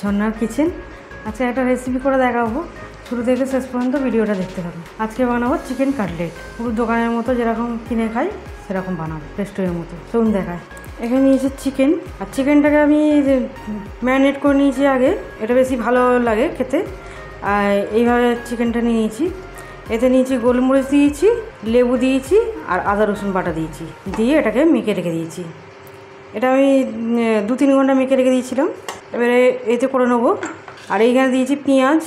ঝর্ণার কিচেন। আজকে একটা রেসিপি করে দেখাবো, শুরু থেকে শেষ পর্যন্ত ভিডিওটা দেখতে হবে। আজকে বানাবো চিকেন কাটলেট, পুরো দোকানের মতো যেরকম কিনে খাই সেরকম বানাবো, রেস্টুরেন্টের মতো। চলুন দেখায়। এখানে নিয়েছি চিকেন, আর চিকেনটাকে আমি ম্যারিনেট করে নিয়েছি আগে, এটা বেশি ভালো লাগে খেতে। আর এইভাবে চিকেনটা নিয়েছি, এতে নিয়েছি গোলমরিচ দিয়েছি, লেবু দিয়েছি আর আদা রসুন বাটা দিয়েছি, দিয়ে এটাকে মেখে রেখে দিয়েছি। এটা আমি 2-3 ঘন্টা মেখে রেখে দিয়েছিলাম। এবারে এতে করে নেবো। আর এইখানে দিয়েছি পেঁয়াজ,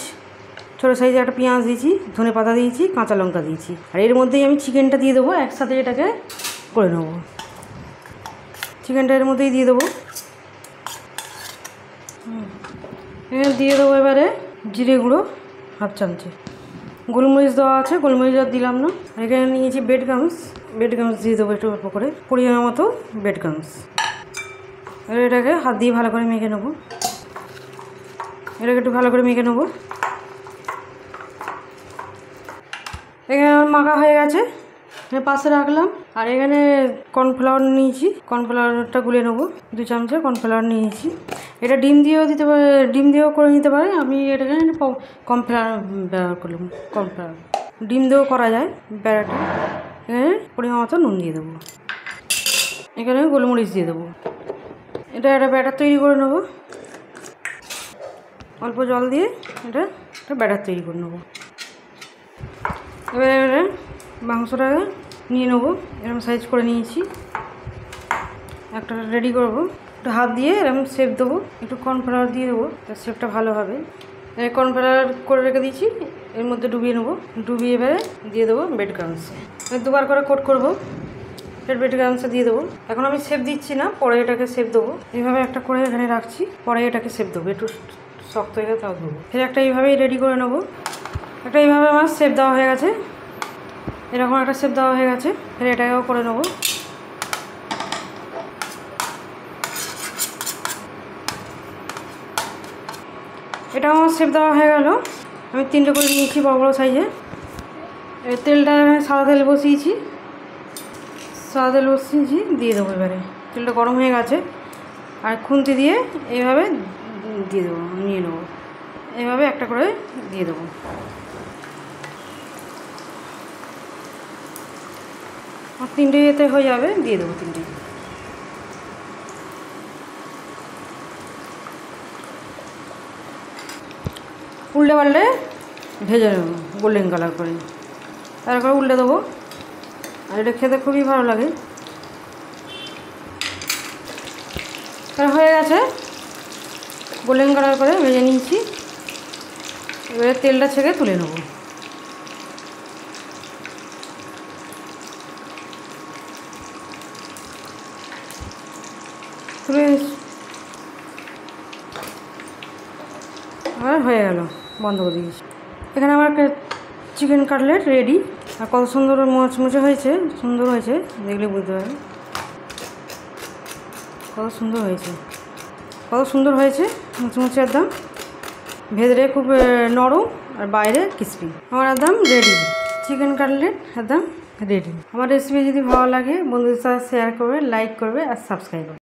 ছোটো সাইজে একটা পেঁয়াজ দিয়েছি, ধনে পাতা দিয়েছি, কাঁচা লঙ্কা দিয়েছি। আর এর মধ্যেই আমি চিকেনটা দিয়ে দেবো, একসাথে এটাকে করে নেবো। চিকেনটা এর মধ্যেই দিয়ে দেবো। এখানে দিয়ে দেবো এবারে জিরে গুঁড়ো হাফ চামচে, গোলমরিচ দেওয়া আছে, গোলমরিচ আর দিলাম না। এখানে নিয়েছি বেডগামস দিয়ে দেবো একটু অল্প করে, পরিমাণ মতো বেডগামস। এবার এটাকে হাত দিয়ে ভালো করে মেখে নেবো, এটাকে একটু ভালো করে মেখে নেবো। এখানে আমার মাখা হয়ে গেছে, পাশে রাখলাম। আর এখানে কর্নফ্লাওয়ার নিয়েছি, কর্নফ্লাওয়ারটা গুলে নেবো, 2 চামচে কর্নফ্লাওয়ার নিয়েছি। এটা ডিম দিয়েও দিতে পারে, ডিম দিয়েও করে নিতে পারে। আমি এটাকে কর্নফ্লাওয়ার ব্যবহার করলাম, কর্নফ্লাওয়ার। ডিম দিয়েও করা যায় ব্যাটারটা। এখানে পরিমাণ মতো নুন দিয়ে দেবো, এখানে গোলমরিচ দিয়ে দেবো। এটা একটা ব্যাটার তৈরি করে নেবো, অল্প জল দিয়ে এটা একটা ব্যাটার তৈরি করে নেবো। এবারে মাংসটাকে নিয়ে নেবো, এরকম সাইজ করে নিয়েছি। একটা রেডি করবো, একটু হাত দিয়ে এরকম শেপ দেবো, একটু কর্নফ্লাওয়ার দিয়ে দেবো, তার শেপটা ভালো হবে। কর্নফ্লাওয়ার করে রেখে দিয়েছি, এর মধ্যে ডুবিয়ে নেবো, ডুবিয়ে এবারে দিয়ে দেবো বেডগামসে। 2বার করে কোট করবো, বেডগামসে দিয়ে দেবো। এখন আমি শেপ দিচ্ছি না, পরে এটাকে শেপ দেবো। এইভাবে একটা করে এখানে রাখছি, পরে এটাকে শেপ দেবো, একটু শক্ত হয়ে গেছে তাও দেবো। ফের একটা এইভাবেই রেডি করে নেবো। একটা এইভাবে আমার শেপ দেওয়া হয়ে গেছে, এরকম একটা শেপ দেওয়া হয়ে গেছে। ফের এটাকেও করে নেবো। এটা আমার শেপ দেওয়া হয়ে গেল। আমি 3টে করে নিয়েছি বড় বড় সাইজে। তেলটা সাদা তেল বসিয়েছি, দিয়ে দেবো। এবারে তেলটা গরম হয়ে গেছে, আর খুন্তি দিয়ে এইভাবে দিয়ে দেবো, নিয়ে নেবো। এইভাবে একটা করে দিয়ে দেবো। আর 3টে এতে হয়ে যাবে, দিয়ে দেবো 3টে। উল্টে পাল্টে ভেজে নেবো গোল্ডেন কালার করে, তারপরে উল্টে দেবো। আর এটা খেতে খুবই ভালো লাগে। তার হয়ে গেছে, গোল্ডেন কালার করে ভেজে নিয়েছি। এবারে তেলটা ছেঁকে তুলে নেবো। আর হয়ে গেল, বন্ধ করে দিয়েছি। এখানে আমার চিকেন কাটলেট রেডি। আর কত সুন্দর মুচমুচে হয়েছে, সুন্দর হয়েছে, দেখলে বুঝতে পারবে কত সুন্দর হয়েছে, কত সুন্দর হয়েছে মুচমুচে একদম। ভেতরে খুব নরম আর বাইরে ক্রিসপি। আমার একদম রেডি চিকেন কাটলেট, একদম রেডি। আমার রেসিপি যদি ভালো লাগে বন্ধুদের সাথে শেয়ার করবে, লাইক করবে আর সাবস্ক্রাইব করবে।